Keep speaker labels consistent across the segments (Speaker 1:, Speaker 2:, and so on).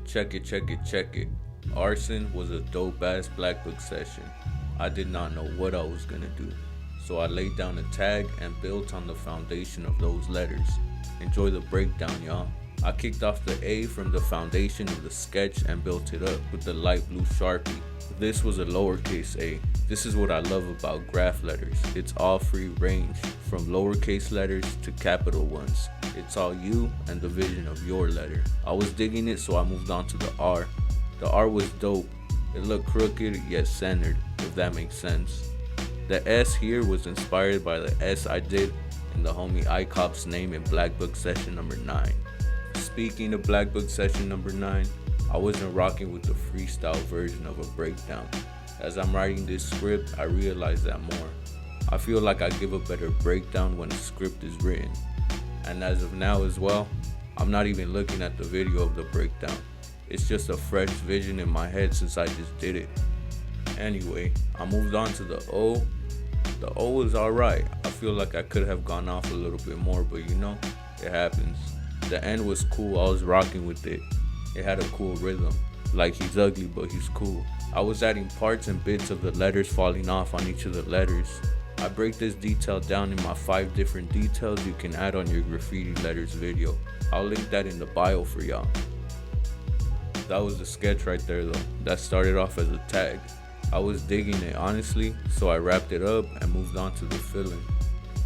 Speaker 1: Check it. Arson was a dope ass Blackbook session. I did not know what I was gonna do, so I laid down a tag and built on the foundation of those letters. Enjoy the breakdown, y'all. I kicked off the A from the foundation of the sketch and built it up with the light blue Sharpie. This was a lowercase a. This is what I love about graph letters. It's all free range, from lowercase letters to capital ones. It's all you and the vision of your letter. I was digging it, so I moved on to the R. The R was dope. It looked crooked yet centered, if that makes sense. The S here was inspired by the S I did in the homie ICOP's name in Blackbook session number 9. Speaking of Blackbook session number 9, I wasn't rocking with the freestyle version of a breakdown. As I'm writing this script, I realize that more. I feel like I give a better breakdown when a script is written. And as of now as well, I'm not even looking at the video of the breakdown. It's just a fresh vision in my head since I just did it. Anyway, I moved on to the O. The O was alright. I feel like I could have gone off a little bit more, but you know, it happens. The N was cool. I was rocking with it. It had a cool rhythm. Like, he's ugly, but he's cool. I was adding parts and bits of the letters falling off on each of the letters. I break this detail down in my 5 different details you can add on your graffiti letters video. I'll link that in the bio for y'all. That was the sketch right there though. That started off as a tag. I was digging it honestly, so I wrapped it up and moved on to the filling.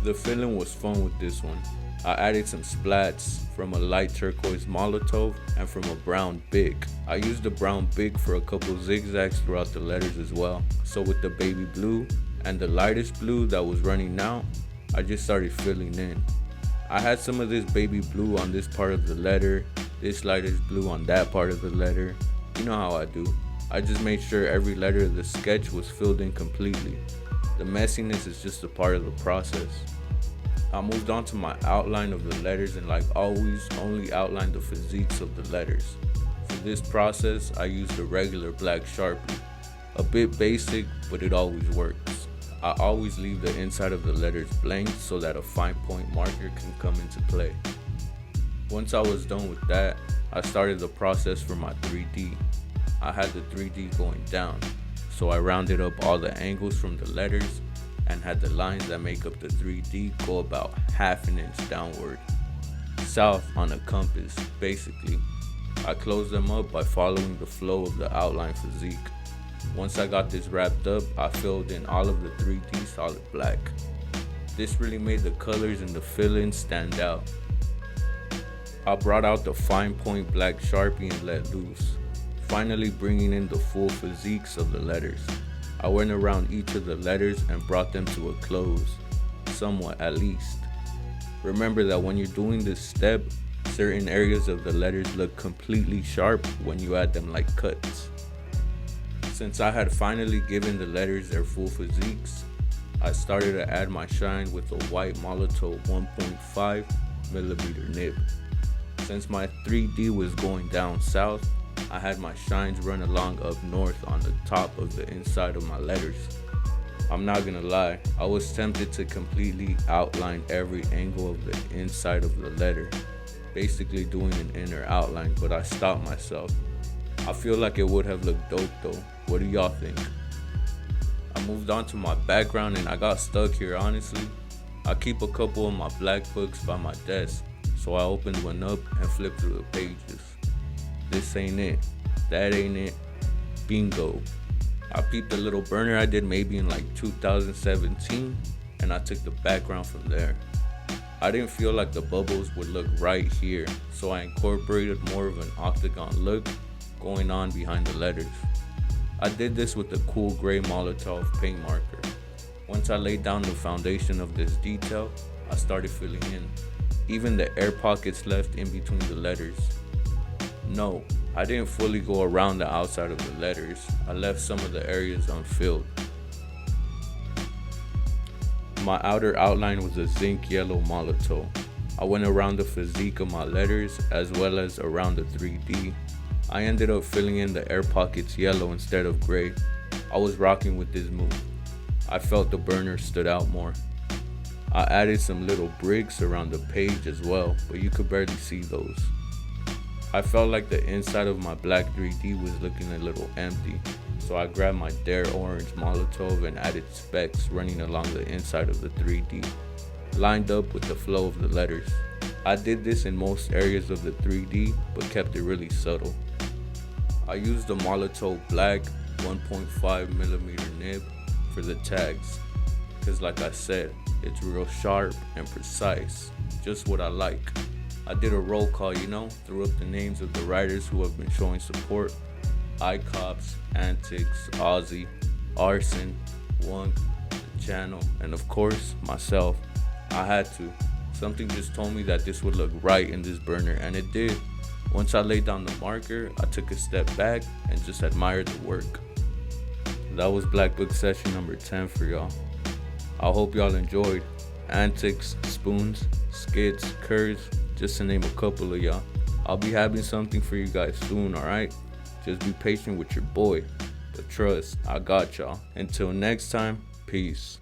Speaker 1: The filling was fun with this one. I added some splats from a light turquoise Molotov and from a brown Bic. I used the brown Bic for a couple zigzags throughout the letters as well. So with the baby blue and the lightest blue that was running out, I just started filling in. I had some of this baby blue on this part of the letter, this lightest blue on that part of the letter. You know how I do. I just made sure every letter of the sketch was filled in completely. The messiness is just a part of the process. I moved on to my outline of the letters, and like always, only outlined the physiques of the letters. For this process, I used a regular black Sharpie. A bit basic, but it always works. I always leave the inside of the letters blank so that a fine point marker can come into play. Once I was done with that, I started the process for my 3D. I had the 3D going down, so I rounded up all the angles from the letters and had the lines that make up the 3D go about half an inch downward, south on a compass, basically. I closed them up by following the flow of the outline physique. Once I got this wrapped up, I filled in all of the 3D solid black. This really made the colors and the fill-in stand out. I brought out the fine point black Sharpie and let loose, finally bringing in the full physiques of the letters. I went around each of the letters and brought them to a close, somewhat at least. Remember that when you're doing this step, certain areas of the letters look completely sharp when you add them like cuts. Since I had finally given the letters their full physiques, I started to add my shine with a white Molotov 1.5mm nib. Since my 3D was going down south, I had my shines run along up north on the top of the inside of my letters. I'm not gonna lie, I was tempted to completely outline every angle of the inside of the letter, basically doing an inner outline, but I stopped myself. I feel like it would have looked dope though. What do y'all think? I moved on to my background and I got stuck here honestly. I keep a couple of my black books by my desk, so I opened one up and flipped through the pages. This ain't it, that ain't it, bingo. I peeped a little burner I did maybe in like 2017, and I took the background from there. I didn't feel like the bubbles would look right here, so I incorporated more of an octagon look going on behind the letters. I did this with a cool gray Molotov paint marker. Once I laid down the foundation of this detail, I started filling in. Even the air pockets left in between the letters. No, I didn't fully go around the outside of the letters. I left some of the areas unfilled. My outer outline was a zinc yellow Molotov. I went around the physique of my letters as well as around the 3D. I ended up filling in the air pockets yellow instead of gray. I was rocking with this move. I felt the burner stood out more. I added some little bricks around the page as well, but you could barely see those. I felt like the inside of my black 3D was looking a little empty, so I grabbed my Dare Orange Molotov and added specks running along the inside of the 3D, lined up with the flow of the letters. I did this in most areas of the 3D, but kept it really subtle. I used the Molotov black 1.5mm nib for the tags, because like I said, it's real sharp and precise, just what I like. I did a roll call, threw up the names of the writers who have been showing support: iCops, Antics, Ozzy, Arson, Wunk, the channel, and of course, myself. I had to. Something just told me that this would look right in this burner, and it did. Once I laid down the marker, I took a step back and just admired the work. That was Blackbook session number 10 for y'all. I hope y'all enjoyed. Antics, spoons, skids, curves, just to name a couple of y'all. I'll be having something for you guys soon, alright? Just be patient with your boy. But trust, I got y'all. Until next time, peace.